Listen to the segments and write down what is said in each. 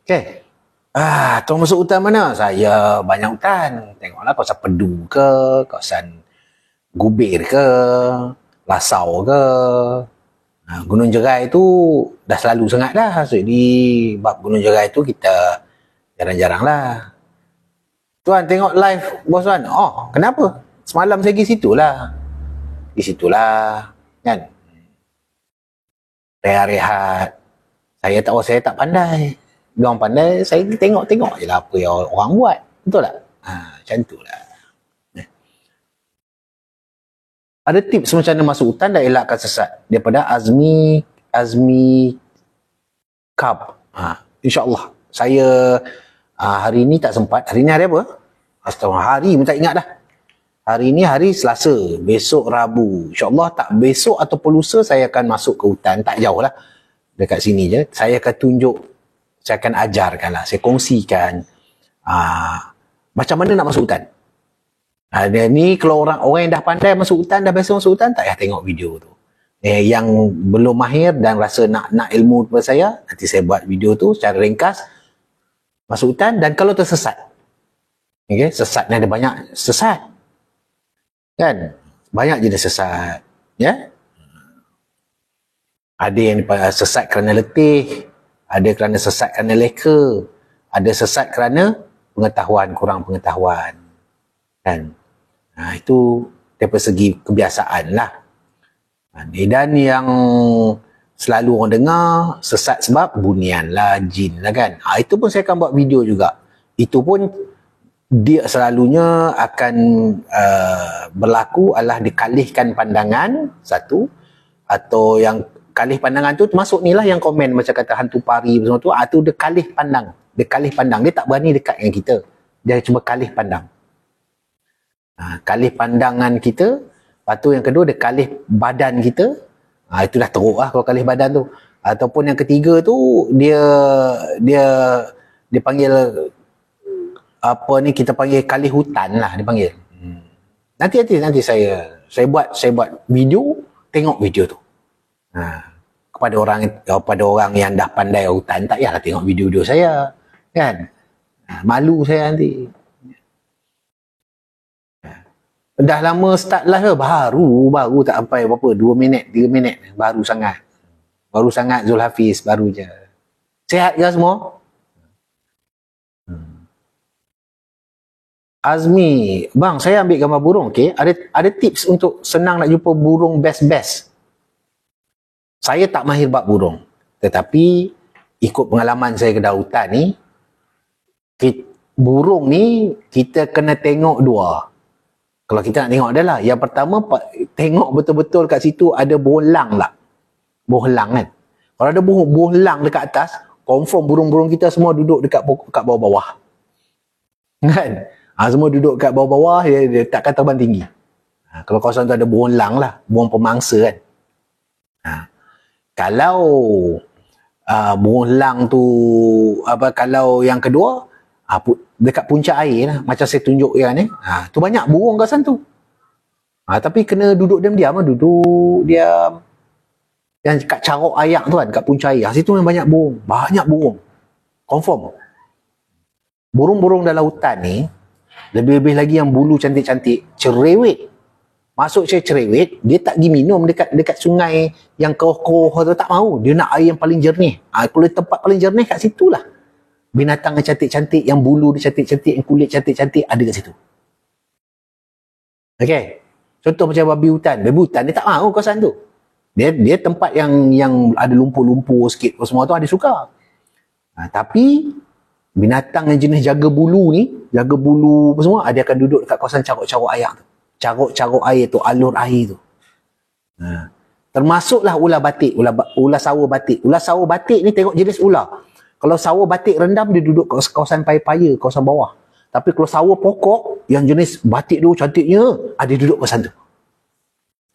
Okay. Tuan masuk hutan mana? Saya banyak hutan. Tengoklah kawasan Pedu ke, kawasan Gubir ke, Lasau ke. Gunung Jerai tu dah selalu sangat dah. Jadi bab Gunung Jerai tu kita jarang-jarang lah. Tuan tengok live bos Tuan. Oh, kenapa? Semalam saya pergi situ lah. Di situlah kan. Rehat-rehat. Saya tak pandai. Diorang pandai, saya tengok-tengok je lah apa yang orang buat. Betul tak? Macam tu lah. Ada tips macam mana masuk hutan dan elakkan sesat? Daripada Azmi Kab. InsyaAllah. Saya hari ni tak sempat. Hari ni hari apa? Astagfirullah. Hari pun tak ingat dah. Hari ni hari Selasa. Besok Rabu. InsyaAllah tak besok ataupun lusa saya akan masuk ke hutan. Tak jauh lah. Dekat sini je. Saya akan tunjuk. Saya akan ajarkan lah. Saya kongsikan. Macam mana nak masuk hutan. Ni kalau orang yang dah pandai masuk hutan, dah biasa masuk hutan, tak payah tengok video tu. Yang belum mahir dan rasa nak ilmu daripada saya, nanti saya buat video tu secara ringkas. Masuk hutan dan kalau tersesat. Okay? Sesat ni ada banyak sesat. Kan? Banyak jenis sesat. Ya? Ada yang sesat kerana letih. Ada kerana sesat kerana leka. Ada sesat kerana pengetahuan, kurang pengetahuan. Kan? Itu daripada segi kebiasaan lah. Dan yang selalu orang dengar, sesat sebab bunian lah, jin lah kan. Itu pun saya akan buat video juga. Itu pun dia selalunya akan berlaku adalah dikalihkan pandangan, satu. Atau yang kalih pandangan tu termasuk ni lah yang komen macam kata hantu pari semua tu. Tu dia kalih pandang. Dia kalih pandang. Dia tak berani dekat dengan kita. Dia cuma kalih pandang. Kalih pandangan kita. Lepas tu yang kedua dia kalih badan kita. Itu dah teruk lah kalau kalih badan tu. Ataupun yang ketiga tu dia panggil apa ni, kita panggil kalih hutan lah dia panggil. Nanti saya buat video, tengok video tu. Kepada orang yang dah pandai hutan, tak payahlah tengok video-video saya kan. Malu saya nanti. Dah lama start live baru tak sampai berapa 2 minit 3 minit baru sangat Zul Hafiz baru je. Sihat ke semua? Azmi, bang saya ambil gambar burung, okey. Ada tips untuk senang nak jumpa burung best. Saya tak mahir bab burung, tetapi ikut pengalaman saya ke hutan ni, burung ni kita kena tengok dua. Kalau kita nak tengok adalah, yang pertama tengok betul-betul kat situ ada bohlang tak? Bohlang kan? Kalau ada bohlang dekat atas, confirm burung-burung kita semua duduk dekat bawah-bawah. Kan? Semua duduk kat bawah-bawah, dia takkan terbang tinggi. Kalau kawasan tu ada bohlang lah, burung pemangsa kan. Kalau bohlang tu kalau yang kedua dekat puncak air lah, macam saya tunjuk kan tu banyak burung kawasan tu. Tapi kena duduk diam-diam, duduk diam. Yang kat carok ayak tu kan, kat puncak air, situ memang banyak burung confirm. Burung-burung dalam hutan ni, lebih-lebih lagi yang bulu cantik-cantik, cerewet. Maksud saya cerewet, dia tak pergi minum dekat sungai yang keruh-keruh tu, tak mau. Dia nak air yang paling jernih. Kalau tempat paling jernih kat situ lah. Binatang yang cantik-cantik, yang bulu dia cantik-cantik, yang kulit cantik-cantik, ada kat situ. Okey. Contoh macam babi hutan. Babi hutan dia tak mau kawasan tu. Dia tempat yang ada lumpur-lumpur sikit semua tu ada suka. Tapi binatang yang jenis jaga bulu apa semua, dia akan duduk dekat kawasan carok-carok air tu. Carok-carok air tu, alur air tu. Termasuklah ular batik, ular sawo batik. Ular sawo batik ni tengok jenis ular. Kalau sawo batik rendam, dia duduk kawasan paya-paya, kawasan bawah. Tapi kalau sawo pokok, yang jenis batik tu cantiknya, dia duduk kawasan tu.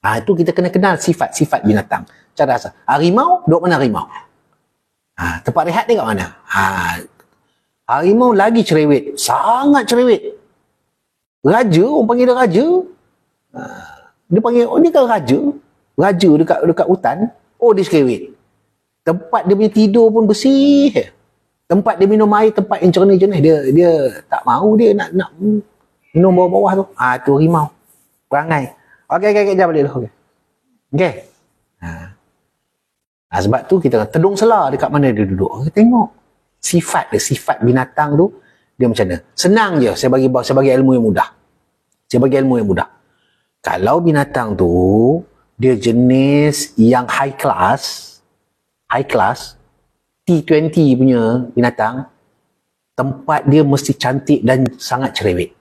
Itu kita kena kenal sifat-sifat binatang. Cara asal. Harimau, duduk mana harimau? Tempat rehat dia kat mana? Harimau lagi cerewet. Sangat cerewet. Raja, orang panggil dia raja. Dia panggil, dia kan raja. Raja dekat hutan. Dia cerewet. Tempat dia punya tidur pun bersih. Tempat dia minum air, tempat yang jernih-jernih, dia tak mahu, dia nak minum bawah-bawah tu. Tu harimau. Perangai. Okey, jap balik dulu. Okey. Sebab tu kita tedung sela dekat mana dia duduk. Kita tengok sifat binatang tu dia macam mana. Senang je saya bagi ilmu yang mudah. Kalau binatang tu dia jenis yang high class T20 punya binatang, tempat dia mesti cantik dan sangat cerewet.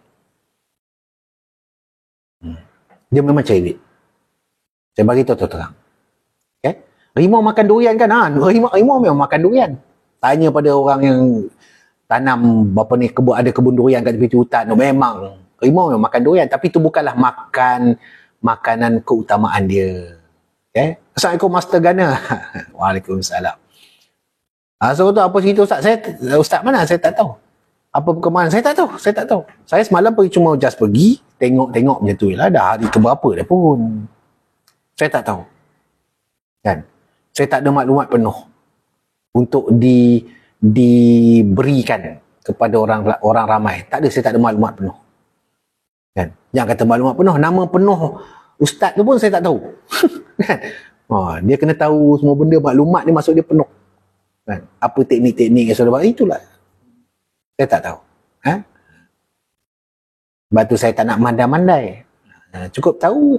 Dia memang cerewet. Saya bagi tahu terang. Okay? Harimau makan durian kan? Harimau memang makan durian. Tanya pada orang yang tanam ada kebun durian kat tepi hutan, memang harimau memang makan durian, tapi itu bukanlah makanan keutamaan dia. Okay? Assalamualaikum Master Gana. Waalaikumsalam. So tu apa cerita Ustaz? Ustaz mana? Saya tak tahu. Apa perkembangan? Saya tak tahu. Saya semalam cuma pergi tengok macam tu lah. Dah hari keberapa dah pun. Saya tak tahu. Kan? Saya tak ada maklumat penuh untuk diberikan kepada orang ramai. Saya tak ada maklumat penuh. Kan? Yang kata maklumat penuh, nama penuh ustaz tu pun saya tak tahu. Kan? Dia kena tahu semua benda, maklumat dia masuk dia penuh. Kan? Apa teknik-teknik yang sudah buat, itulah. Saya tak tahu. Sebab tu saya tak nak mandai-mandai. Cukup tahu.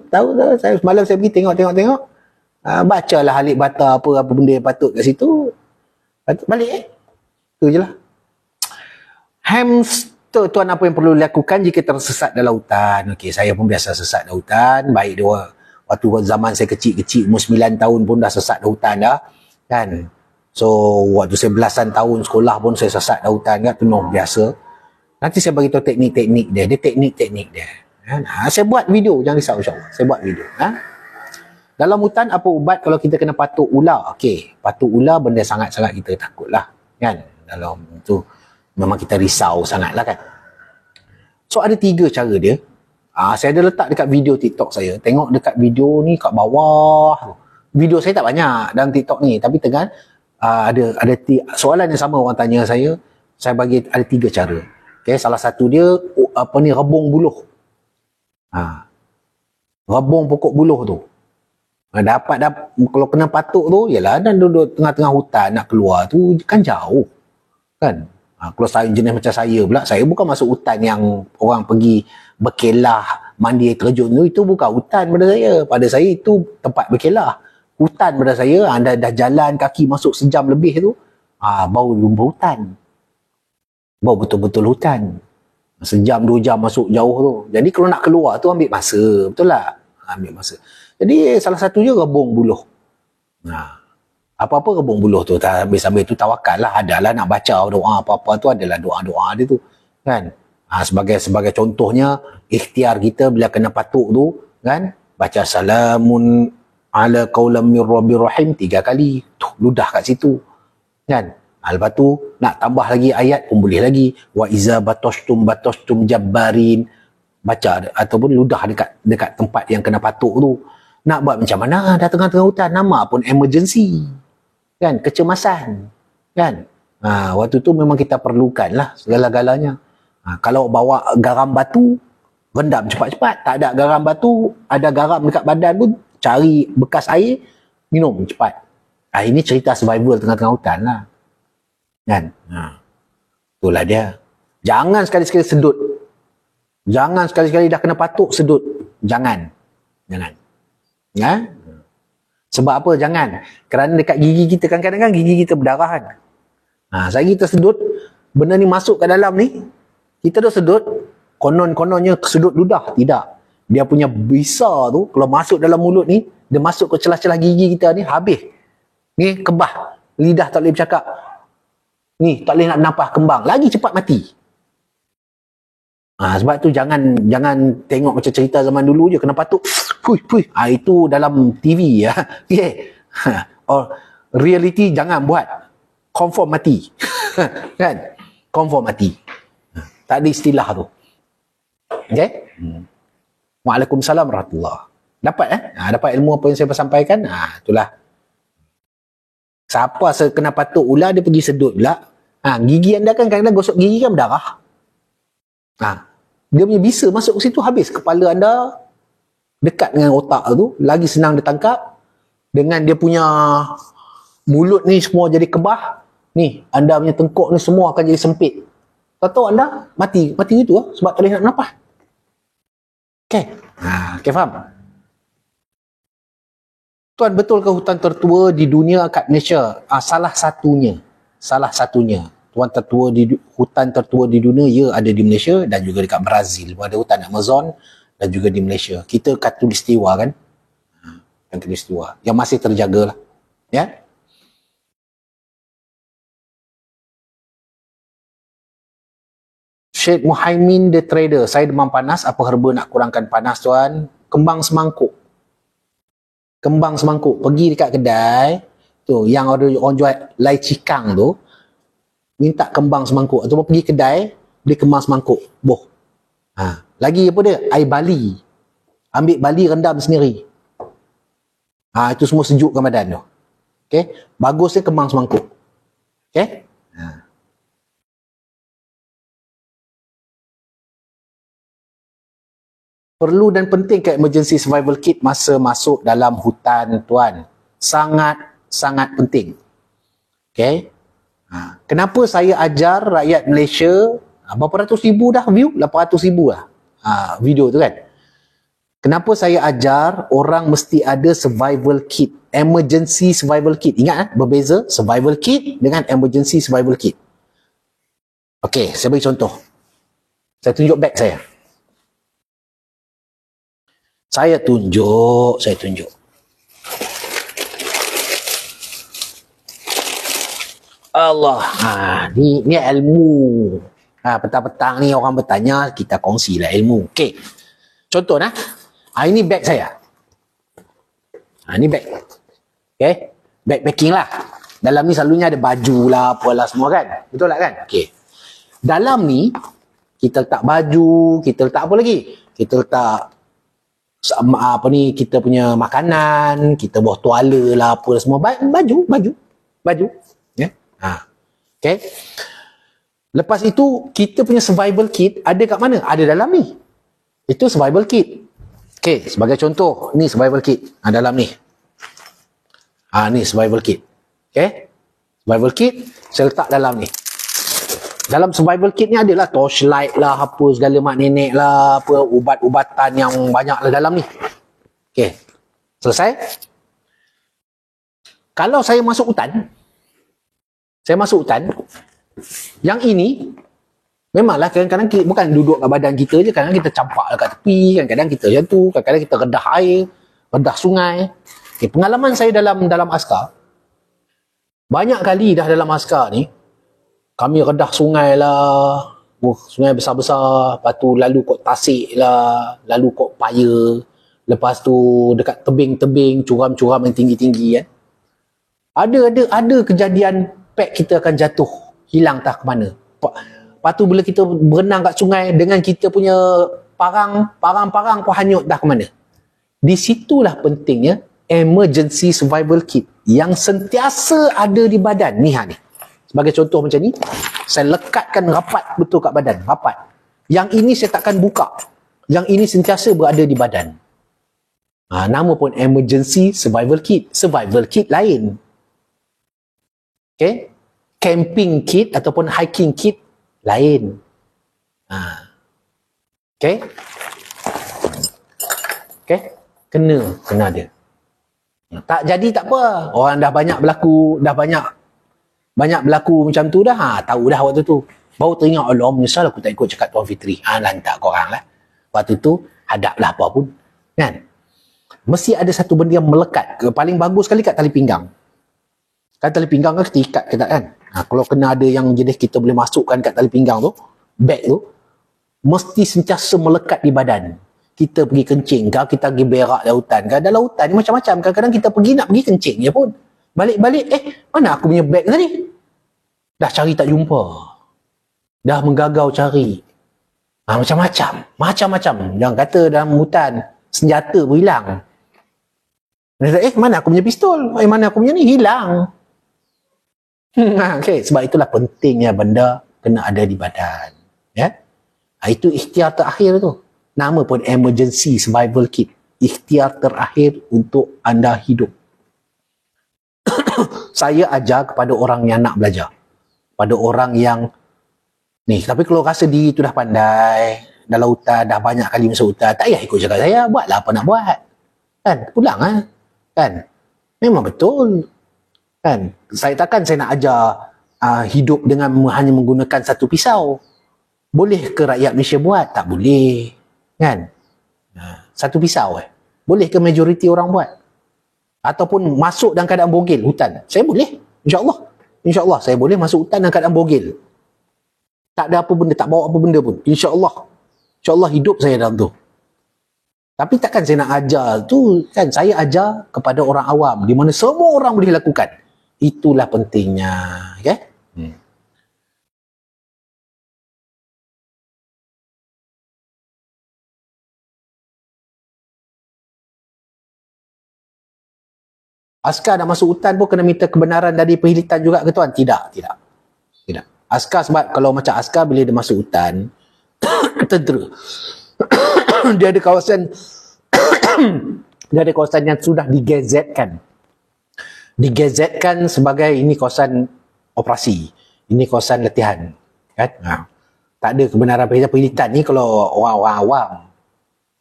Semalam saya pergi tengok. Bacalah Halik Bata apa benda yang patut kat situ. Patut balik. Tu je lah. Hamster tuan apa yang perlu dilakukan jika tersesat dalam hutan? Okey, saya pun biasa sesat dalam hutan. Baik dia waktu zaman saya kecil-kecil, umur 9 tahun pun dah sesat dalam hutan dah. Kan? So, waktu saya belasan tahun sekolah pun saya sesat dalam hutan kan, penuh biasa. Nanti saya bagi tahu teknik-teknik dia. Saya buat video, jangan risau insya-Allah. Saya buat video. Dalam hutan apa ubat kalau kita kena patuk ular? Okey, patuk ular benda sangat-sangat kita takutlah. Kan? Dalam tu memang kita risau sangatlah kan. So ada 3 cara dia. Saya ada letak dekat video TikTok saya. Tengok dekat video ni kat bawah. Video saya tak banyak dalam TikTok ni, tapi tengah ada soalan yang sama orang tanya saya bagi ada 3 cara. Okay, salah satu dia rebung buluh. Rebung pokok buluh tu. Kalau kena patuk tu, yalah, dan duduk tengah-tengah hutan nak keluar tu kan jauh. Kan? Kalau saya jenis macam saya pula, saya bukan masuk hutan yang orang pergi berkelah, mandi air terjun tu, itu bukan hutan pada saya. Pada saya itu tempat berkelah. Hutan pada saya, anda dah jalan kaki masuk sejam lebih tu, bau lumba hutan. Bau betul-betul hutan. Sejam, 2 jam masuk jauh tu. Jadi kalau nak keluar tu ambil masa. Betul tak? Ambil masa. Jadi salah satunya rebung buluh. Apa-apa rebung buluh tu, sambil tu tawakal lah. Adalah nak baca doa apa-apa tu, adalah doa-doa dia tu. Kan? Sebagai contohnya, ikhtiar kita bila kena patuk tu, kan? Baca salamun ala qaulam mir rabbir rahim 3 kali. Ludah kat situ. Kan? Lepas tu nak tambah lagi ayat pun boleh lagi. Wa iza batashtum jabbarin. Baca ataupun ludah dekat tempat yang kena patuk tu. Nak buat macam mana? Dah tengah-tengah hutan, nama pun emergency. Kan? Kecemasan. Kan? Waktu tu memang kita perlukan lah segala-galanya. Kalau bawa garam batu, rendam cepat-cepat. Tak ada garam batu, ada garam dekat badan pun, cari bekas air, minum cepat. Ini cerita survival tengah-tengah hutan lah. Kan? Itulah dia. Jangan sekali-sekali sedut. Jangan sekali-sekali dah kena patuk sedut. Jangan. Sebab apa jangan? Kerana dekat gigi kita kan kadang-kadang gigi kita berdarah kan. Saya kita sedut, benda ni masuk ke dalam ni, kita dah sedut, konon-kononnya sedut ludah. Tidak. Dia punya bisa tu, kalau masuk dalam mulut ni, dia masuk ke celah-celah gigi kita ni, habis. Ni kebah. Lidah tak boleh bercakap. Ni tak boleh nak bernafas, kembang. Lagi cepat mati. Sebab tu jangan tengok macam cerita zaman dulu je, kena patuk. Itu dalam TV ya. Okay. Reality jangan buat. Confirm mati. Kan? Confirm mati. Tak ada istilah tu. Okay? Waalaikumsalam warahmatullahi. Dapat dapat ilmu apa yang saya sampaikan? Itulah. Siapa kena patuk ular, dia pergi sedut pula. Gigi anda kan kadang-kadang gosok gigi kan berdarah. Dia punya bisa masuk ke situ, habis kepala anda dekat dengan otak tu, lagi senang ditangkap. Dengan dia punya mulut ni semua jadi kebah, ni anda punya tengkuk ni semua akan jadi sempit. Tahu anda mati gitu lah, sebab tak boleh nak nafas. Okay, faham? Tuan, betul ke hutan tertua di dunia kat Malaysia? Salah satunya. Hutan tertua di dunia, ya, ada di Malaysia dan juga dekat Brazil. Ada hutan Amazon dan juga di Malaysia. Kita Khatulistiwa kan? Khatulistiwa yang masih terjaga lah. Ya? Syed Muhaimin the Trader, saya demam panas, apa herba nak kurangkan panas tuan? Kembang semangkuk. Pergi dekat kedai tu yang orang jual lai cikang tu, minta kembang semangkuk, ataupun pergi kedai beli kembang semangkuk. Lagi apa dia? Air bali. Ambil bali rendam sendiri. Itu semua sejukkan badan tu. Okey, bagusnya kembang semangkuk. Okey? Perlu dan penting ke emergency survival kit masa masuk dalam hutan tuan? Sangat penting. Okey? Kenapa saya ajar rakyat Malaysia, berapa ratus ribu dah view? 800 ribu lah video tu kan. Kenapa saya ajar orang mesti ada survival kit, emergency survival kit. Ingat berbeza survival kit dengan emergency survival kit. Okey, saya bagi contoh. Saya tunjuk beg saya. Saya tunjuk. Allah, ni ilmu. Petang-petang ni orang bertanya, kita kongsilah ilmu. Okey. Contoh ini beg saya. Ini beg. Okey. Beg packing lah. Dalam ni selalunya ada baju lah, apalah semua kan. Betul tak kan? Okey. Dalam ni kita letak baju, kita letak apa lagi? Kita letak kita punya makanan, kita buat tuala lah, apa semua. Baju. Ya. Okey. Lepas itu kita punya survival kit ada kat mana? Ada dalam ni. Itu survival kit. Okey, sebagai contoh, ni survival kit. Dalam ni. Ni survival kit. Okey. Survival kit saya letak dalam ni. Dalam survival kit ni adalah torchlight lah, apa segala mak nenek lah, apa ubat-ubatan yang banyak lah dalam ni. Okey. Selesai. Kalau saya masuk hutan, yang ini memanglah kadang-kadang kita bukan duduk kat badan kita je, kadang-kadang kita campak dekat tepi, kadang-kadang kita macam tu, kadang-kadang kita redah air, redah sungai. Okay, pengalaman saya dalam askar, banyak kali dah dalam askar ni, kami redah sungai lah, sungai besar-besar, lepas tu lalu kot tasik lah, lalu kot paya, lepas tu dekat tebing-tebing, curam-curam yang tinggi-tinggi kan. Ada kejadian pek kita akan jatuh, hilang tak ke mana. Lepas tu bila kita berenang kat sungai dengan kita punya parang pun hanyut dah ke mana. Di situlah pentingnya emergency survival kit yang sentiasa ada di badan. Ni. Sebagai contoh macam ni, saya lekatkan rapat betul kat badan, rapat. Yang ini saya takkan buka. Yang ini sentiasa berada di badan. Nama pun emergency survival kit. Survival kit lain. Okay? Camping kit ataupun hiking kit lain. Okay? Okay? Kena dia. Tak jadi tak apa. Orang dah banyak berlaku macam tu dah. Tahu dah waktu tu. Baru teringat, Allah menyesal aku tak ikut cakap Tuan Fitri. Lantak korang lah. Waktu tu hadaplah apa pun. Kan? Mesti ada satu benda yang melekat. Paling bagus sekali kat tali pinggang. Kan tali pinggang kan kita ikat ke tak kan? Kalau kena ada yang jenis kita boleh masukkan kat tali pinggang tu, beg tu, mesti sentiasa melekat di badan. Kita pergi kencing ke, kita pergi berak lautan ke, dalam lautan ni macam-macam. Kadang-kadang kita pergi kencing je pun. Balik-balik, mana aku punya beg tadi? Dah cari tak jumpa. Dah menggagau cari. Macam-macam. Jangan kata dalam hutan, senjata pun hilang. Mana aku punya pistol? Mana aku punya ni? Hilang. Okay. Sebab itulah pentingnya benda kena ada di badan. Ya? Itu ikhtiar terakhir tu. Nama pun emergency survival kit. Ikhtiar terakhir untuk anda hidup. Saya ajar kepada orang yang nak belajar. Pada orang yang ni, tapi kalau rasa diri tu dah pandai, dalam hutan, dah banyak kali masuk hutan, tak payah ikut cakap saya, buatlah apa nak buat. Kan? Pulang lah. Kan? Memang betul. Kan? Saya nak ajar hidup dengan hanya menggunakan satu pisau. Boleh ke rakyat Malaysia buat? Tak boleh. Kan? Satu pisau boleh ke majoriti orang buat? Ataupun masuk dalam keadaan bogel hutan? Saya boleh. InsyaAllah saya boleh masuk hutan dalam keadaan bogel. Tak ada apa benda, tak bawa apa benda pun. InsyaAllah hidup saya dalam tu. Tapi takkan saya nak ajar tu, kan? Saya ajar kepada orang awam, di mana semua orang boleh lakukan. Itulah pentingnya. Okay? Askar nak masuk hutan pun kena minta kebenaran dari perhilitan juga ke tuan? Tidak. Askar, sebab kalau macam askar bila dia masuk hutan, tentera, dia ada kawasan yang sudah digazetkan sebagai ini kawasan operasi, ini kawasan latihan, kan? Tak ada kebenaran perhilitan ni kalau orang awam.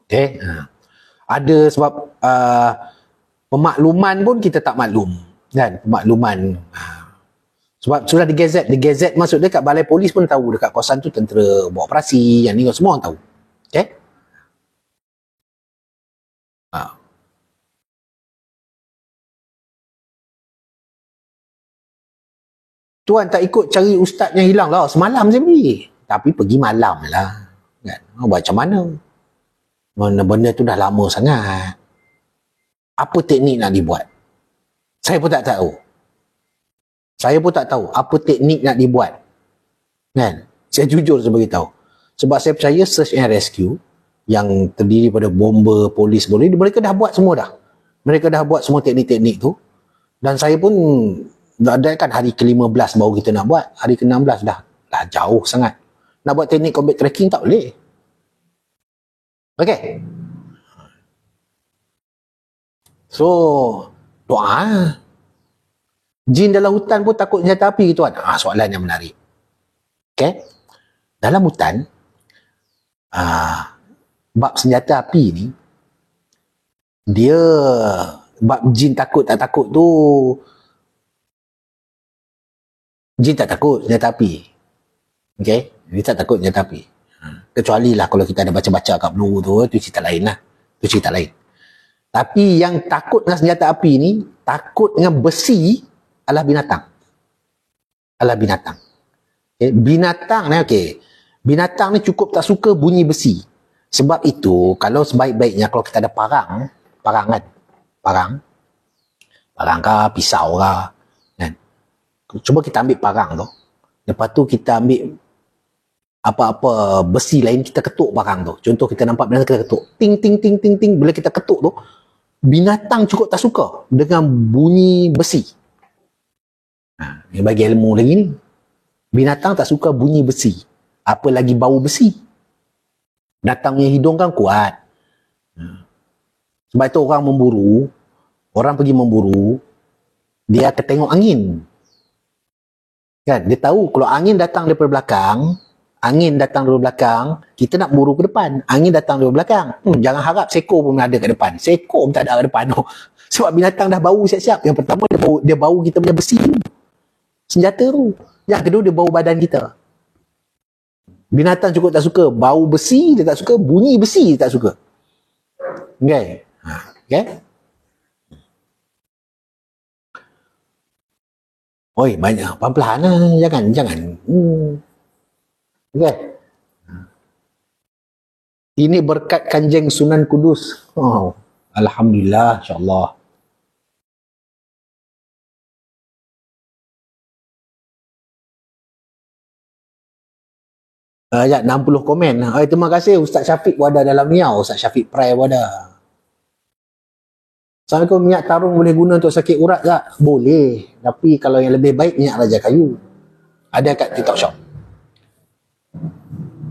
Okay? Ada sebab pemakluman pun kita tak maklum, kan? Pemakluman sebab sudah digazet masuk dekat balai polis pun tahu dekat kawasan tu tentera buat operasi, yang ni semua orang tahu. Okay? Tuan tak ikut cari ustaz yang hilang lah. Semalam saya pergi. Tapi pergi malam lah. Kan? Buat macam mana? Benda tu dah lama sangat. Apa teknik nak dibuat? Saya pun tak tahu apa teknik nak dibuat. Kan? Saya jujur saya beritahu. Sebab saya percaya search and rescue yang terdiri pada bomber, polis, mereka dah buat semua dah. Mereka dah buat semua teknik-teknik tu. Dan saya pun ada kan hari ke-15 baru kita nak buat. Hari ke-16 dah jauh sangat. Nak buat teknik combat tracking tak boleh. Okay. So, doa. Jin dalam hutan pun takut senjata api ke tuan? Soalan yang menarik. Okay. Dalam hutan, bab senjata api ni, dia bab jin takut tak takut tu, jin tak takut senjata api. Okay. Dia tak takut senjata api. Kecuali lah kalau kita ada baca-baca kat blue tu cerita lain lah. Tu cerita lain. Tapi yang takut dengan senjata api ni, takut dengan besi adalah binatang. Okay. Binatang ni cukup tak suka bunyi besi. Sebab itu, kalau sebaik-baiknya kalau kita ada parang kah, pisau kah, kan? Cuba kita ambil parang tu. Lepas tu kita ambil apa-apa besi lain, kita ketuk parang tu. Contoh kita nampak binatang, kita ketuk. Ting, ting, ting, ting, ting. Bila kita ketuk tu, binatang cukup tak suka dengan bunyi besi. Yang bagi ilmu lagi ni. Binatang tak suka bunyi besi. Apa lagi bau besi. Binatang punya hidung kan kuat. Sebab itu orang pergi memburu, dia akan tengok angin. Kan? Dia tahu kalau angin datang daripada belakang, kita nak buru ke depan. Angin datang daripada belakang. Jangan harap seko pun ada kat depan. Seko pun tak ada kat depan. Sebab binatang dah bau siap-siap. Yang pertama, dia bau kita punya besi tu. Senjata tu. Yang kedua, dia bau badan kita. Binatang cukup tak suka bau besi, dia tak suka bunyi besi, dia tak suka. Okay? Okay? Oi, banyak. Pelan-pelan lah. Jangan. Okay? Ini berkat Kanjeng Sunan Kudus. Alhamdulillah, insyaAllah. Ya, 60 komen. Terima kasih Ustaz Syafiq pun ada dalam ni. Ustaz Syafiq Prai pun ada. Assalamualaikum, minyak tarung boleh guna untuk sakit urat tak? Boleh. Tapi kalau yang lebih baik, minyak raja kayu. Ada kat TikTok Shop.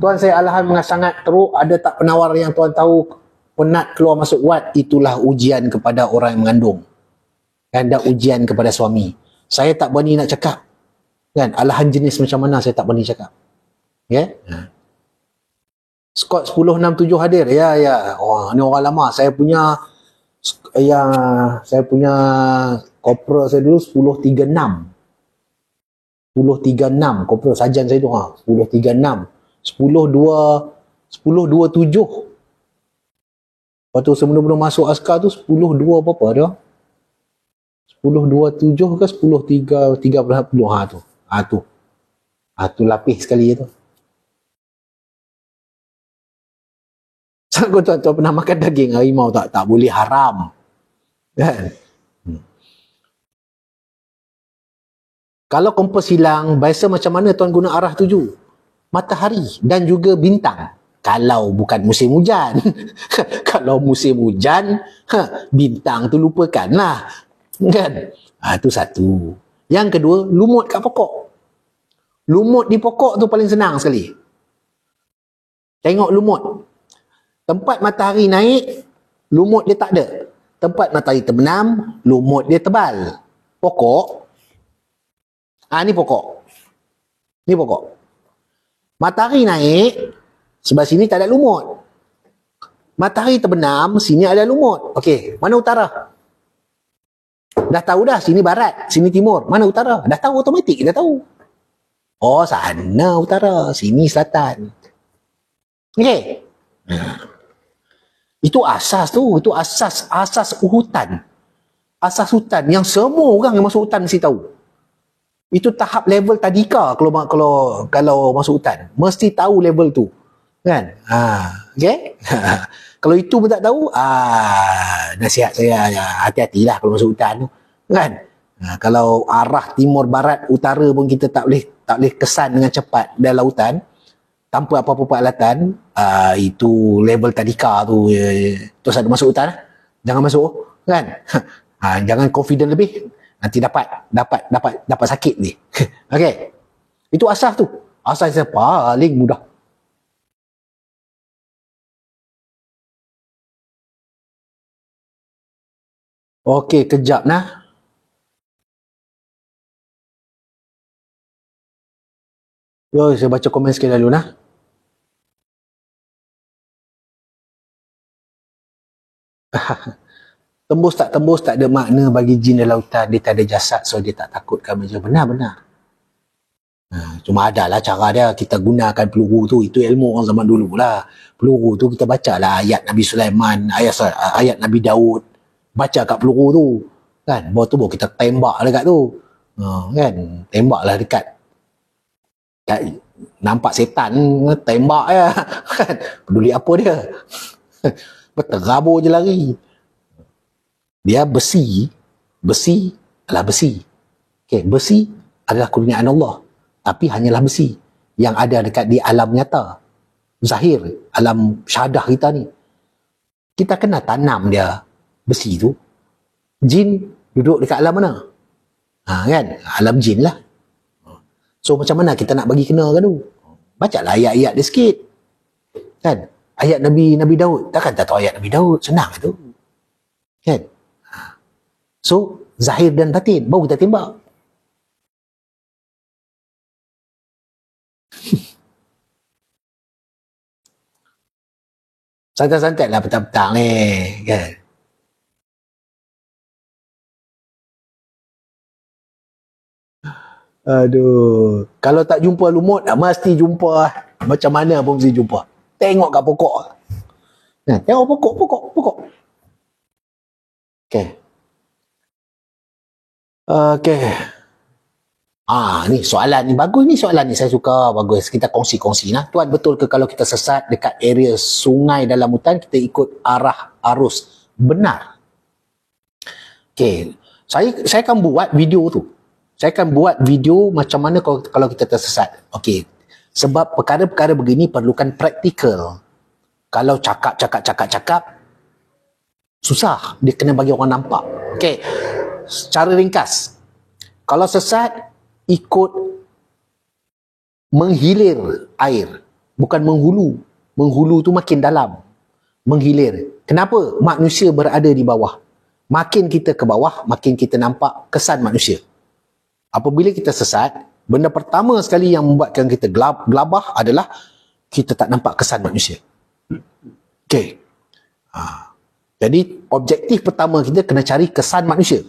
Tuan, saya alahan sangat teruk. Ada tak penawar yang tuan tahu penat keluar masuk wad? Itulah ujian kepada orang yang mengandung. Dan ujian kepada suami. Saya tak berani nak cakap. Kan? Alahan jenis macam mana saya tak berani cakap. Ya? Yeah? Scott 1067 hadir. Ya, ya. Oh, ni orang lama. Saya punya kopra saya dulu 1036. 1036 kopra sarjan saya tu 1036. 1027. Lepas tu sebelum masuk askar tu 10.2 berapa dia? 10.27 ke 10.30 tu lapis sekali tu. Kau tuan pernah makan daging harimau tak? Tak boleh, haram. Kan? Kalau kompas hilang, biasa macam mana tuan guna arah tuju? Matahari dan juga bintang. Kalau bukan musim hujan. Kalau musim hujan, bintang tu lupakanlah. Kan? Itu satu. Yang kedua, lumut kat pokok. Lumut di pokok tu paling senang sekali. Tengok lumut. Tempat matahari naik, lumut dia tak ada. Tempat matahari terbenam, lumut dia tebal. Pokok. Ni pokok. Ni pokok. Matahari naik, sebelah sini tak ada lumut. Matahari terbenam, sini ada lumut. Okey, mana utara? Dah tahu dah, sini barat, sini timur. Mana utara? Dah tahu, automatik dah tahu. Oh, sana utara, sini selatan. Okey. Itu asas tu, itu asas hutan. Asas hutan yang semua orang yang masuk hutan mesti tahu. Itu tahap level tadika kalau masuk hutan. Mesti tahu level tu. Kan? Okey? Kalau itu pun tak tahu, nasihat saya, hati-hatilah kalau masuk hutan tu. Kan? Kalau arah timur, barat, utara pun kita tak boleh kesan dengan cepat dalam lautan, tanpa apa-apa peralatan, itu level tadika tu. Terus ada masuk hutan, jangan masuk. Kan? Jangan confident lebih. Nanti dapat sakit ni. Okey. Itu asas tu. Asas yang paling mudah. Okey, kejap nah. Yo, saya baca komen sekali dulu nah. Tembus tak ada makna bagi jin dalam lautan. Dia tak ada jasad, so dia tak takut kami je. Benar. Cuma adalah cara dia, kita gunakan peluru tu. Itu ilmu orang zaman dulu lah. Peluru tu kita baca lah ayat Nabi Sulaiman, ayat Nabi Daud. Baca kat peluru tu. Kan? Baru kita tembak dekat tu. Kan? Tembak lah dekat. Nampak setan, tembak je. Kan? Peduli apa dia? Berterabur je lari. Dia besi adalah besi. Okay, besi adalah kurniaan Allah. Tapi hanyalah besi yang ada dekat di alam nyata. Zahir, alam syahadah kita ni. Kita kena tanam dia besi tu. Jin duduk dekat alam mana? Kan? Alam jin lah. So macam mana kita nak bagi kena kan tu? Bacalah ayat-ayat dia sikit. Kan? Ayat Nabi Daud. Takkan tak tahu ayat Nabi Daud? Senang tu. Kan? So, zahir dan batin. Baru kita tembak. Santai-santai lah petang-petang ni. Kan? Aduh. Kalau tak jumpa lumut, mesti jumpa. Macam mana pun mesti jumpa. Tengok kat pokok. Tengok pokok. Okay. Ni soalan ni bagus ni, soalan ni saya suka, bagus. Kita kongsi-kongsi nah. Tuan, betul ke kalau kita sesat dekat area sungai dalam hutan, kita ikut arah arus? Benar. Okey, saya akan buat video tu. Saya akan buat video macam mana kalau kita tersesat. Okey. Sebab perkara-perkara begini perlukan praktikal. Kalau cakap, Susah. Dia kena bagi orang nampak. Okey. Secara ringkas. Kalau sesat, ikut menghilir air. Bukan menghulu. Menghulu tu makin dalam. Menghilir. Kenapa? Manusia berada di bawah. Makin kita ke bawah, makin kita nampak kesan manusia. Apabila kita sesat, benda pertama sekali yang membuatkan kita gelabah adalah kita tak nampak kesan manusia. Okey. Jadi, objektif pertama kita kena cari kesan manusia.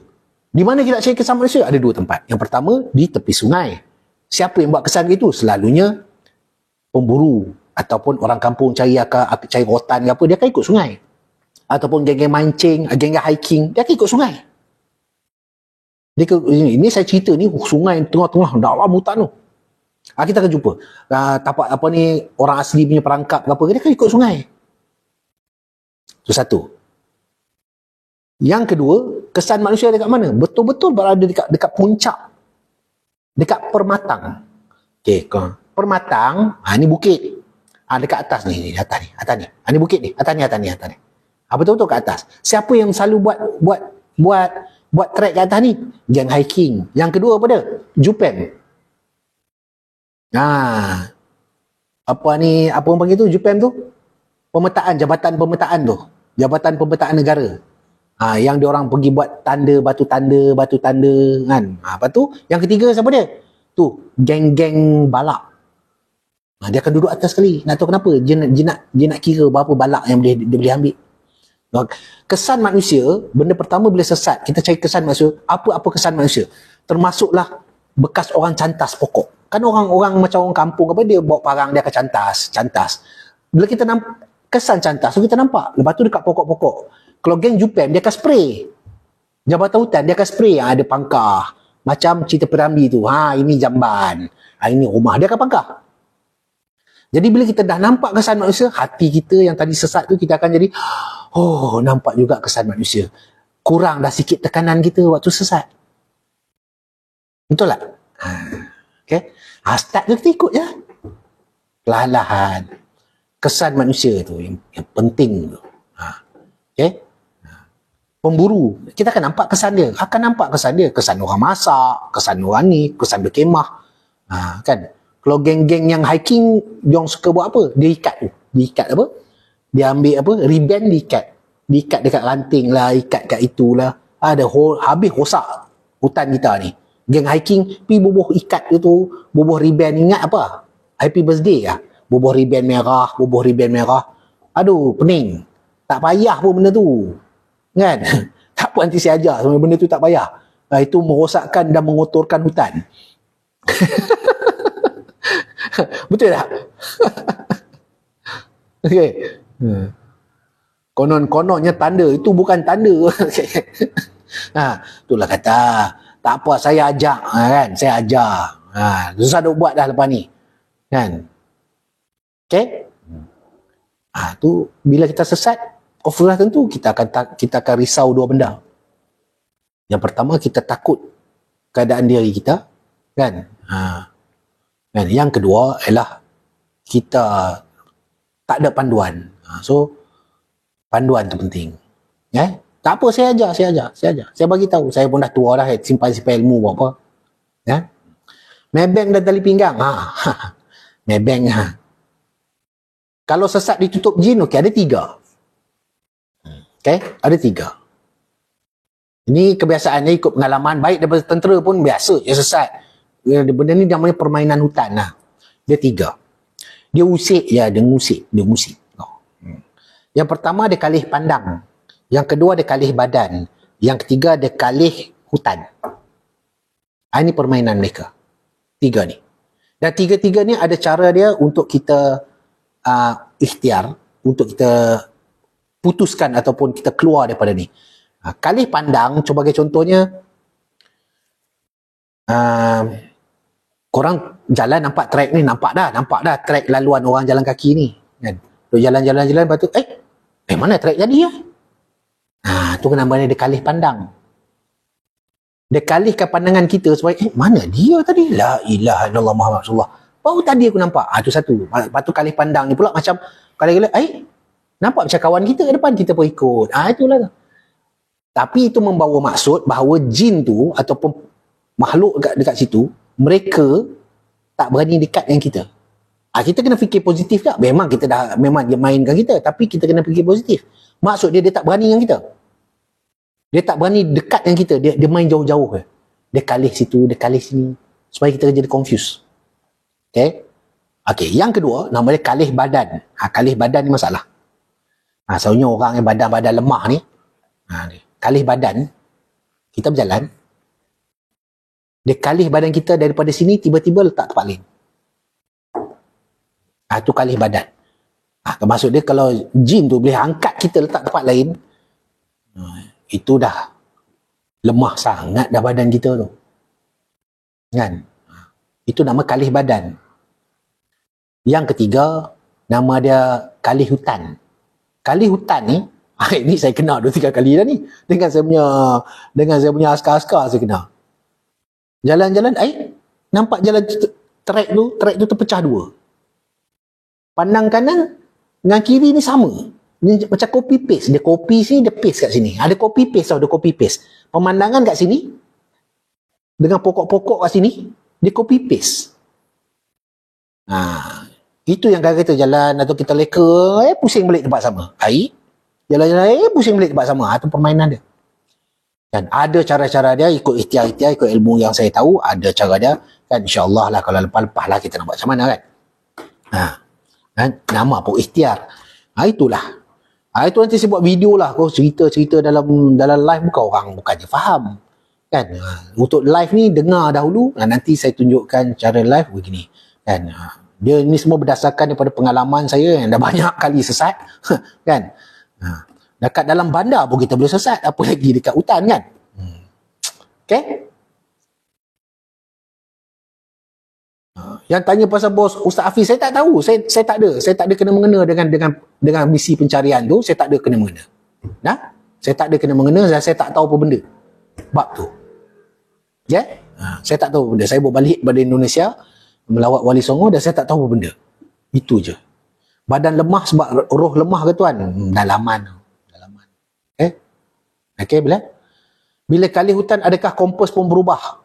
Di mana kita nak cari kesan manusia? Ada dua tempat. Yang pertama, di tepi sungai. Siapa yang buat kesan itu? Selalunya pemburu ataupun orang kampung cari rotan ke apa, dia akan ikut sungai. Ataupun geng-geng mancing, geng-geng hiking, dia akan ikut sungai. Ini saya cerita ni sungai tengah-tengah dalam hutan tu. Kita akan jumpa tapak apa ni, orang asli punya perangkap ke apa, dia akan ikut sungai. Itu satu. Yang kedua, kesan manusia dekat mana? Betul-betul berada dekat puncak. Dekat permatang. Okey, permatang, ni bukit. Dekat atas ni, atas ni. Ni bukit ni, atas ni. Betul-betul kat atas. Siapa yang selalu buat trek kat atas ni? Geng hiking. Yang kedua apa dia? Jupem. Apa orang panggil tu? Jupem tu? Pemetaan, Jabatan Pemetaan tu. Jabatan Pemetaan Negara. Yang diorang pergi buat batu tanda kan. Lepas tu, yang ketiga siapa dia? Tu, geng-geng balak. Dia akan duduk atas sekali. Nak tahu kenapa? Dia nak kira berapa balak yang dia boleh ambil. Kesan manusia, benda pertama bila sesat, kita cari kesan manusia. Apa kesan manusia? Termasuklah bekas orang cantas pokok. Kan orang-orang macam orang kampung apa, dia bawa parang, dia akan cantas. Bila kita nampak kesan cantas tu, kita nampak. Lepas tu dekat pokok-pokok. Kalau geng Jupem, dia akan spray. Jabatan hutan, dia akan spray yang ada pangkah. Macam cerita Piramli tu. Ini jamban. Ini rumah. Dia akan pangkah. Jadi bila kita dah nampak kesan manusia, hati kita yang tadi sesat tu, kita akan jadi, nampak juga kesan manusia. Kurang dah sikit tekanan kita waktu sesat. Betul tak? Okay. Start tu kita ikut je. Perlahan-lahan. Kesan manusia tu yang penting tu. Okay. Pemburu, kita akan nampak kesan dia. Kesan orang masak, kesan orang ni, kesan berkemah. Kan? Kalau geng-geng yang hiking, diorang suka buat apa? Dia ikat apa? Dia ambil apa? Ribbon diikat. Diikat dekat ranting lah, ikat kat itulah. Habis rosak hutan kita ni. Geng hiking, pergi bubuh ikat tu, bubuh ribbon. Ingat apa? Happy birthday lah. Bubuh ribbon merah. Aduh, pening. Tak payah pun benda tu. Kan? Tak apa, nanti saya ajar. Sebenarnya benda tu tak payah. Itu merosakkan dan mengotorkan hutan. Betul tak? Okey. Konon-kononnya tanda. Itu bukan tanda. Itulah kata. Tak apa, saya ajak. Kan? Saya ajar. Susah duk buat dah lepas ni. Kan? Okey? Tu bila kita sesat, sudah tentu kita akan risau dua benda. Yang pertama, kita takut keadaan diri kita. Kan? Dan yang kedua ialah kita tak ada panduan. So, panduan tu penting. Tak apa, saya ajar. Saya bagi tahu. Saya pun dah tua dah, simpan ilmu buat apa. Maybank dan tali pinggang. Maybank. Kalau sesat ditutup jin, okey, ada 3. Okey, ada 3. Ini kebiasaannya ikut pengalaman baik daripada tentera pun biasa je sesat. Benda ni namanya permainan hutan lah. Dia 3. Dia usik je, dia ngusik. Yang pertama dia kalih pandang. Yang kedua dia kalih badan. Yang ketiga dia kalih hutan. Ini permainan mereka. 3 ni. Dan 3-3 ni ada cara dia untuk kita ikhtiar, untuk kita putuskan ataupun kita keluar daripada ni. Kalih pandang, sebagai contohnya, korang jalan nampak trek ni, nampak dah trek laluan orang jalan kaki ni. Kan? Jalan-jalan, lepas tu, mana trek jadi ya? Tu namanya dia kalih pandang. Dia kalihkan pandangan kita supaya, mana dia tadi? La ilaha illallah Muhammad Rasulullah. Baru tadi aku nampak. Tu satu. Lepas tu kalih pandang ni pula macam, kalau nampak macam kawan kita ke depan, kita pun ikut. Itulah tu. Tapi itu membawa maksud bahawa jin tu ataupun makhluk dekat situ, mereka tak berani dekat dengan kita. Kita kena fikir positif tak? Memang dia mainkan kita, tapi kita kena fikir positif. Maksud dia tak berani dengan kita. Dia tak berani dekat dengan kita, dia main jauh-jauh. Dia kalih situ, dia kalih sini, supaya kita jadi confused. Okay, yang kedua nama dia kalih badan. Kalih badan ni masalah. Soalnya orang yang badan-badan lemah ni, kalih badan, kita berjalan, dia kalih badan kita daripada sini, tiba-tiba letak tempat lain. Itu kalih badan. Maksud dia kalau jin tu boleh angkat kita letak tempat lain, itu dah lemah sangat dah badan kita tu. Kan? Itu nama kalih badan. Yang ketiga, nama dia kalih hutan. Kalih hutan ni, ini saya kenal 2-3 kali dah ni. Dengan saya punya askar-askar saya kenal. Jalan-jalan, nampak jalan trek tu terpecah dua. Pandang kanan dengan kiri ni sama. Ni macam copy paste. Dia copy sini, dia paste kat sini. Ada copy paste tau, dia copy paste. Pemandangan kat sini dengan pokok-pokok kat sini, dia copy paste. Itu yang kita jalan atau kita leka, pusing balik tempat sama. Jalan-jalan, pusing balik tempat sama. Itu permainan dia. Dan ada cara-cara dia, ikut ikhtiar-ikhtiar, ikut ilmu yang saya tahu, ada cara dia. Kan insya-Allah lah, kalau lepas-lepas lah kita nak buat macam mana kan. Nama pun ikhtiar. Itulah. Itu nanti saya buat video lah. Kau cerita-cerita dalam live, bukannya faham. Kan? Untuk live ni, dengar dahulu. Nanti saya tunjukkan cara live begini. Kan? Dia ni semua berdasarkan daripada pengalaman saya yang dah banyak kali sesat. Kan? Dekat dalam bandar pun kita boleh sesat. Apa lagi dekat hutan kan? Okay? Yang tanya pasal bos Ustaz Hafiz, saya tak tahu. Saya tak ada kena mengena dengan misi pencarian tu. Saya tak ada kena mengena. Saya tak ada kena mengena dan saya tak tahu apa benda bab tu. Saya tak tahu benda. Saya bawa balik pada Indonesia melawat Wali Songo dan saya tak tahu apa benda. Itu je. Badan lemah sebab roh lemah ke tuan? Dalaman. Okay, bila kali hutan, adakah kompas pun berubah?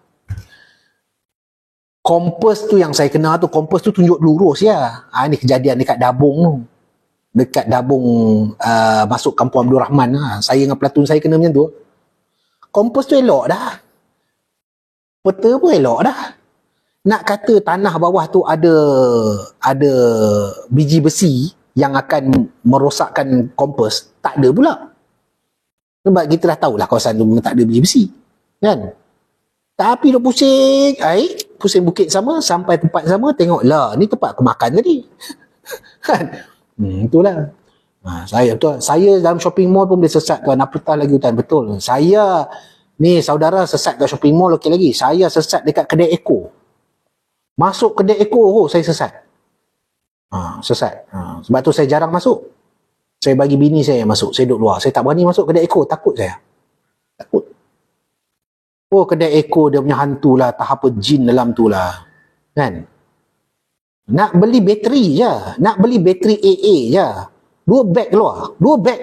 Kompas tu yang saya kenal tu, kompas tu tunjuk lurus ya. Ini kejadian dekat Dabung tu. Dekat Dabung masuk Kampung Abdul Rahman. Saya dengan pelantun saya kena macam tu. Kompas tu elok dah. Peta pun elok dah. Nak kata tanah bawah tu ada biji besi yang akan merosakkan kompas, tak ada pula. Sebab kita dah tahulah kawasan tu memang tak ada biji besi. Kan? Tapi duk pusing, pusing bukit sama, sampai tempat sama, tengok lah, ni tempat aku makan tadi. Kan? Itulah. Saya dalam shopping mall pun boleh sesat tuan, apatah lagi hutan. Betul. Saya, ni saudara sesat kat shopping mall, okey lagi. Saya sesat dekat kedai Eko. Masuk kedai Eko, saya sesat. Sesat. Sebab tu saya jarang masuk. Saya bagi bini saya masuk, saya duduk luar. Saya tak berani masuk kedai Eko, takut saya. Takut. Kedai Eko dia punya hantu lah, tak apa jin dalam tu lah. Kan? Nak beli bateri je. Nak beli bateri AA je. 2 beg keluar. 2 beg.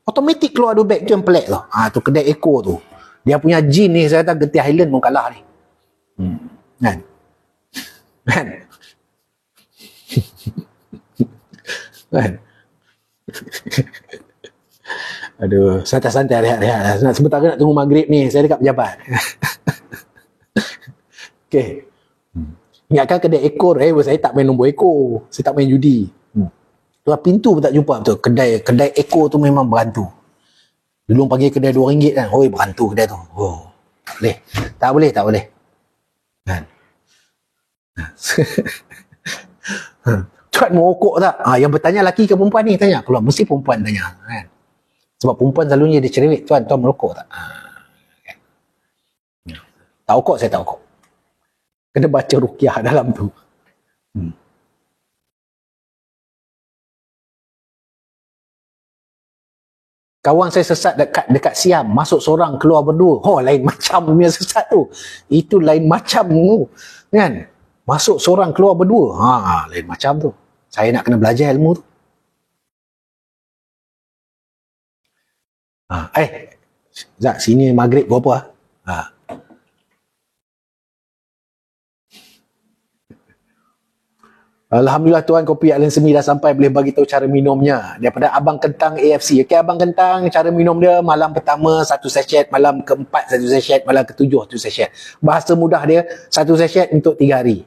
Automatik keluar 2 beg tu yang pelik tu. Tu kedai Eko tu. Dia punya jin ni, saya kata Getty Highland pun kalah ni. Kan? Kan? Kan? Aduh, santai-santai rehat. Sebentar nak tunggu maghrib ni. Saya dekat pejabat. Okay. Ingatkan kedai Eko, saya tak main nombor Eko. Saya tak main judi. Tuan pintu pun tak jumpa betul. Kedai Eko tu memang berhantu. Dulu panggil kedai RM2 kan. Berhantu kedai tu. Boleh. Tak boleh. Kan? Tuan mau rokok tak? Yang bertanya lelaki ke perempuan ni tanya. Kalau mesti perempuan tanya. Kan? Sebab perempuan selalunya dia cerewet. Tuan merokok tak? Kan? Tak rokok, saya tak rokok. Kena baca ruqyah dalam tu. Kawan saya sesat dekat Siam. Masuk seorang, keluar berdua. Lain macam punya sesat tu. Itu lain macam tu. Kan? Masuk seorang, keluar berdua. Lain macam tu. Saya nak kena belajar ilmu tu. Zak, sini maghrib berapa? Ha. Alhamdulillah Tuan, kopi Alan Semi dah sampai, boleh bagi tahu cara minumnya. Daripada Abang Kentang AFC. Okey, Abang Kentang, cara minum dia malam pertama 1 sachet, malam keempat 1 sachet, malam ketujuh 1 sachet. Bahasa mudah dia 1 sachet untuk 3 hari.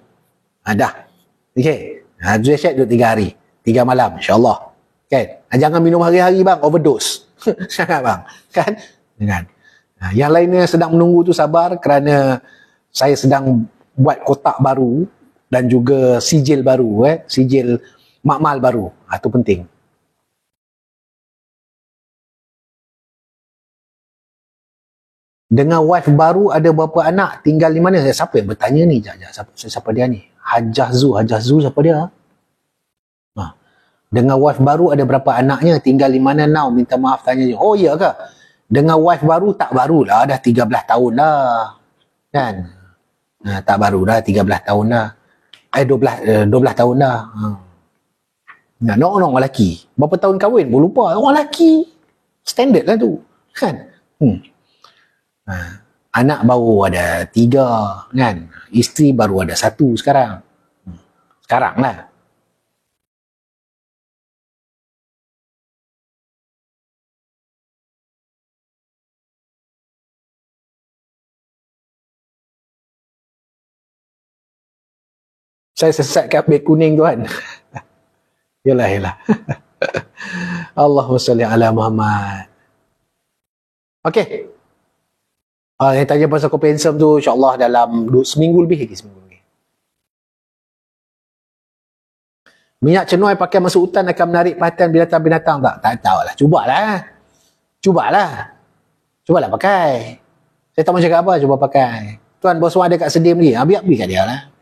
Dah. Okey. 1 sachet untuk 3 hari. 3 malam, insya-Allah. Kan? Jangan minum hari-hari bang, overdose. Jangan bang. Kan? Jangan. Yang lainnya sedang menunggu tu sabar kerana saya sedang buat kotak baru dan juga sijil baru, sijil makmal baru. Itu penting. Dengan wife baru ada berapa anak, tinggal di mana? Siapa yang bertanya ni? Siapa dia ni? Hajah Zu siapa dia? Dengan wife baru ada berapa anaknya, tinggal di mana now? Minta maaf tanya je. Oh iya ke? Dengan wife baru tak barulah, dah 13 tahun dah. Kan? Tak baru dah 13 tahun dah. 12 tahun dah. Orang lelaki. Berapa tahun kahwin pun lupa. Orang lelaki. Standard lah tu. Kan? Anak baru ada 3. Kan? Isteri baru ada 1 sekarang. Sekarang lah. Saya sesatkan beg kuning tuan. Yalah. Allahumma salli ala Muhammad. Okey. Yang tanya pasal kopi handsome tu, insyaAllah dalam seminggu lebih lagi. Minyak cenuai pakai masuk hutan akan menarik perhatian binatang-binatang tak? Tak tahulah. Cubalah pakai. Saya tak mau cakap apa, cuba pakai. Tuan, bos ada kat Sedim lagi. Biar kat dia lah.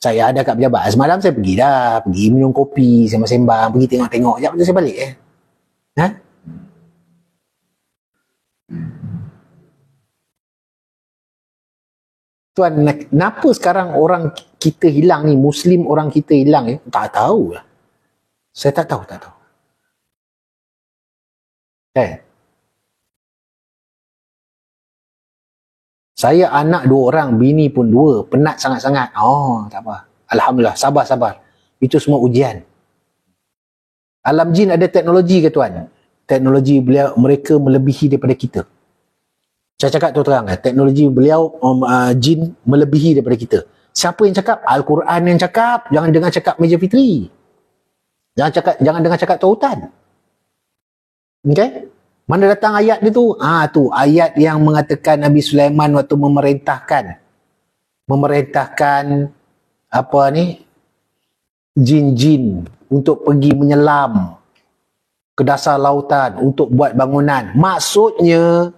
Saya ada kat pejabat. Semalam saya pergi dah. Pergi minum kopi, sembang-sembang, pergi tengok-tengok. Sekejap saya balik. Tuan, kenapa sekarang orang kita hilang ni, Muslim orang kita hilang ni? Tak tahu lah. Saya tak tahu. Saya anak 2 orang, bini pun 2. Penat sangat-sangat. Tak apa. Alhamdulillah, sabar. Itu semua ujian. Alam jin ada teknologi ke tuan? Teknologi mereka melebihi daripada kita. Saya cakap tu terang, teknologi beliau jin melebihi daripada kita. Siapa yang cakap? Al-Quran yang cakap. Jangan dengar cakap Meja Fitri. Jangan dengar cakap tautan. Okay? Mana datang ayat dia tu? Tu ayat yang mengatakan Nabi Sulaiman waktu memerintahkan apa ni? Jin-jin untuk pergi menyelam ke dasar lautan untuk buat bangunan. Maksudnya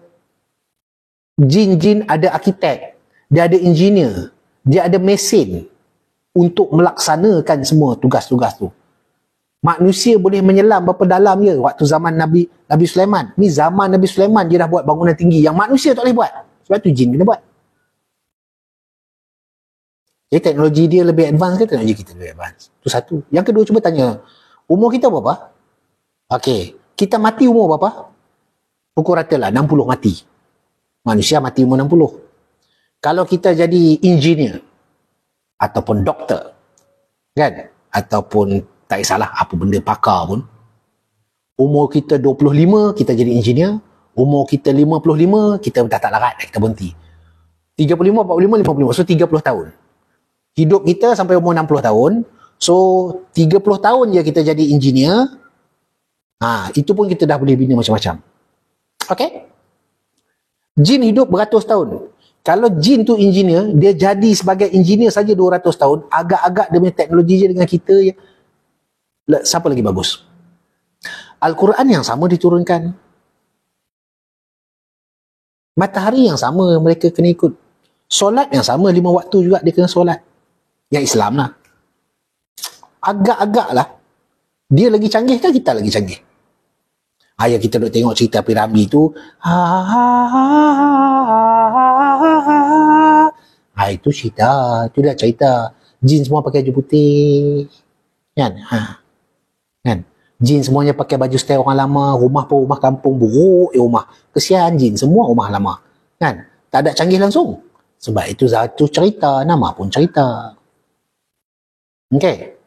jin-jin ada arkitek, dia ada engineer, dia ada mesin untuk melaksanakan semua tugas-tugas tu. Manusia boleh menyelam berapa dalam je waktu zaman Nabi Sulaiman. Ni zaman Nabi Sulaiman dia dah buat bangunan tinggi yang manusia tak boleh buat. Sebab tu jin kena buat. Jadi teknologi dia lebih advance ke teknologi kita lebih advance? Itu satu. Yang kedua, cuba tanya, umur kita berapa? Okey, kita mati umur berapa? Pukul rata lah 60 mati. Manusia mati umur 60. Kalau kita jadi engineer ataupun doktor, kan? Ataupun tak kisahlah apa benda pakar pun, umur kita 25 kita jadi engineer, umur kita 55 kita dah tak larat, kita berhenti. 35, 45, 55, so 30 tahun. Hidup kita sampai umur 60 tahun, so 30 tahun je kita jadi engineer. Itu pun kita dah boleh bina macam-macam. Okay? Jin hidup beratus tahun. Kalau jin tu engineer, dia jadi sebagai engineer saja 200 tahun, agak-agak dia punya teknologi je dengan kita ya. Siapa lagi bagus? Al-Quran yang sama diturunkan. Matahari yang sama mereka kena ikut. Solat yang sama 5 waktu juga dia kena solat. Yang Islam lah. Agak-agak lah. Dia lagi canggih kan kita lagi canggih? Yang kita duk tengok cerita piramid tu. Itu cerita. Itu dah cerita. Jin semua pakai baju putih. Kan? Jin semuanya pakai baju style orang lama, rumah pun rumah kampung, buruk rumah. Kesian jin, semua rumah lama. Kan? Tak ada canggih langsung. Sebab itu satu cerita, nama pun cerita. Okay.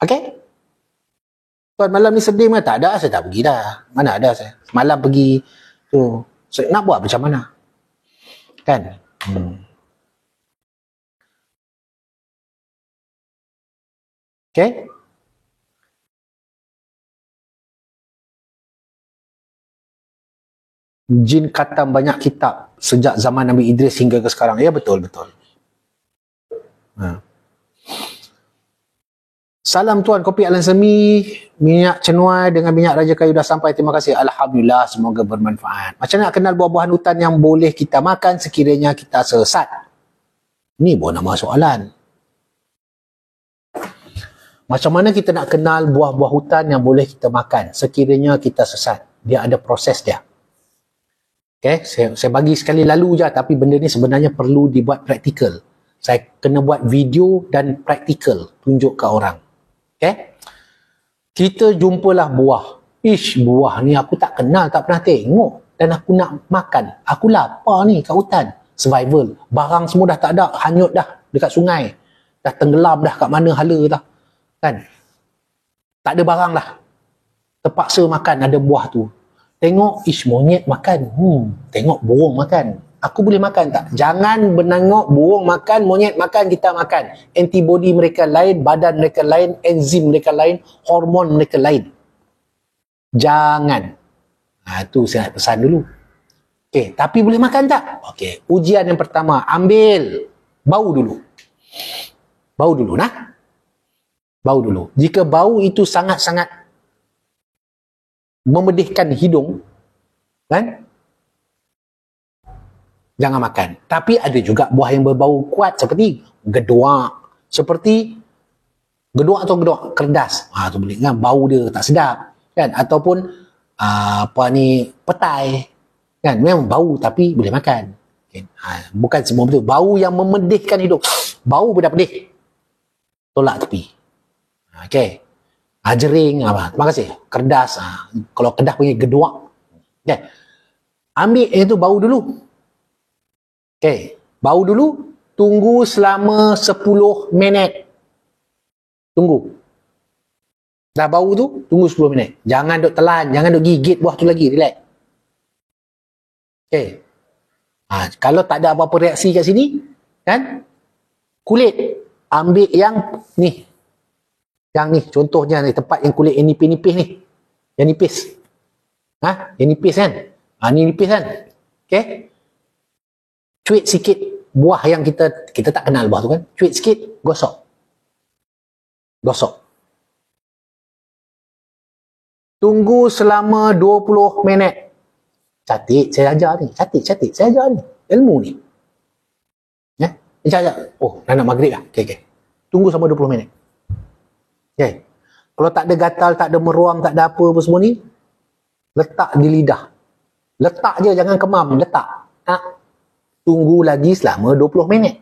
Okay. Tuan malam ni sedih mana? Tak ada, saya tak pergi dah. Mana ada saya. Semalam pergi tu. Saya nak buat macam mana? Kan? Okay. Jin khatam banyak kitab sejak zaman Nabi Idris hingga ke sekarang. Ya, betul-betul. Salam Tuan, kopi Alan Semi, minyak cenuai dengan minyak raja kayu dah sampai. Terima kasih. Alhamdulillah, semoga bermanfaat. Macam nak kenal buah-buahan hutan yang boleh kita makan sekiranya kita sesat? Ini pun nama soalan. Macam mana kita nak kenal buah-buah hutan yang boleh kita makan sekiranya kita sesat? Dia ada proses dia. Okay, saya bagi sekali lalu je, tapi benda ni sebenarnya perlu dibuat praktikal. Saya kena buat video dan praktikal tunjuk ke orang. Okay, kita jumpalah buah. Buah ni aku tak kenal, tak pernah tengok, dan aku nak makan. Aku lapar ni kat hutan. Survival. Barang semua dah tak ada, hanyut dah dekat sungai. Dah tenggelam dah kat mana hala dah. Kan? Tak ada barang lah. Terpaksa makan ada buah tu. Tengok, monyet makan. Tengok burung makan. Aku boleh makan tak? Jangan menengok burung makan, monyet makan, kita makan. Antibody mereka lain, badan mereka lain, enzim mereka lain, hormon mereka lain. Jangan. Itu saya nak pesan dulu. Okay, tapi boleh makan tak? Okay, ujian yang pertama, ambil. Bau dulu. Bau dulu, nah. Bau dulu. Jika bau itu sangat-sangat memedihkan hidung, kan? Jangan makan. Tapi ada juga buah yang berbau kuat seperti geduak. Seperti geduak atau geduak kerdas. Tu boleh kan, bau dia tak sedap. Kan? Ataupun petai. Kan? Memang bau tapi boleh makan. Kan? Bukan semua betul. Bau yang memedihkan hidung. Bau benda pedih. Tolak tepi. Okey. Jering. Terima kasih. Kerdas. Kalau kerdas punya geduak. Okay. Ambil yang tu bau dulu. Okay, bau dulu, tunggu selama 10 minit. Tunggu. Dah bau tu, tunggu 10 minit. Jangan duk telan, jangan duk gigit buah tu lagi, relax. Okay. Kalau tak ada apa-apa reaksi kat sini, kan? Kulit, ambil yang ni. Yang ni, contohnya ni, tempat yang kulit yang nipis-nipis ni. Yang nipis. Yang nipis kan? Ni nipis kan? Okay. Cuit sikit buah yang kita tak kenal buah tu kan. Cuit sikit, gosok. Gosok. Tunggu selama 20 minit. Catik, saya ajar ni. Catik, saya ajar ni. Ilmu ni. Ya? Ajar. Oh, dah nak maghrib lah. Okay. Tunggu selama 20 minit. Okay. Kalau tak ada gatal, tak ada meruam, tak ada apa semua ni, letak di lidah. Letak je, jangan kemam. Letak. Tunggu lagi selama 20 minit.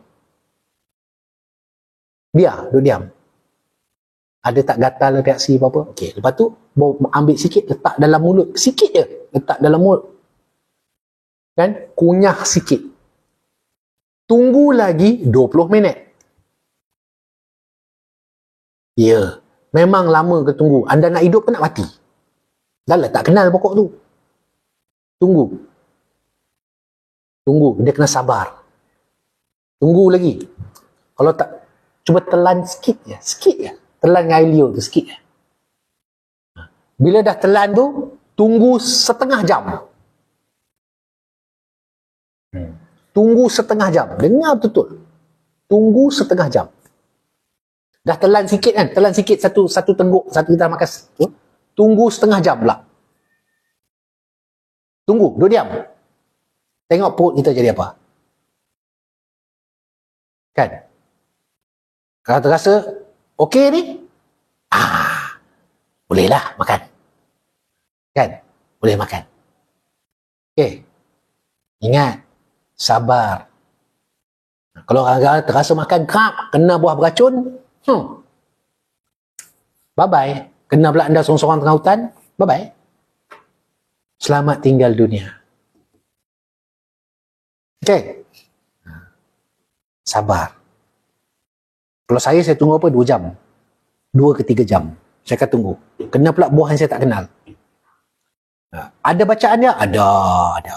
Duduk diam. Ada tak gatal reaksi apa-apa? Okey, lepas tu ambil sikit, letak dalam mulut. Sikit je, letak dalam mulut. Kan? Kunyah sikit. Tunggu lagi 20 minit. Ya, memang lama ke tunggu. Anda nak hidup ke nak mati? Dah lah, tak kenal pokok tu. Tunggu. Tunggu, dia kena sabar. Tunggu lagi. Kalau tak, cuba telan sikit je. Telan dengan air liur tu, sikit je. Bila dah telan tu, tunggu setengah jam. Tunggu setengah jam. Dengar betul. Tunggu setengah jam. Dah telan sikit kan? Telan sikit satu tengguk, satu kita makan. Tunggu setengah jam pula. Tunggu, duduk diam. Tengok perut kita jadi apa. Kan? Kalau terasa okey ni, bolehlah makan. Kan? Boleh makan. Okey. Ingat, sabar. Kalau orang terasa makan kerap, kena buah beracun, bye-bye. Kena pula anda sorang-sorang tengah hutan, bye-bye. Selamat tinggal dunia. Okay. Sabar. Kalau saya tunggu apa? 2 jam. 2 ke 3 jam. Saya akan tunggu. Kena pula buah yang saya tak kenal. Ada bacaan dia? Ada.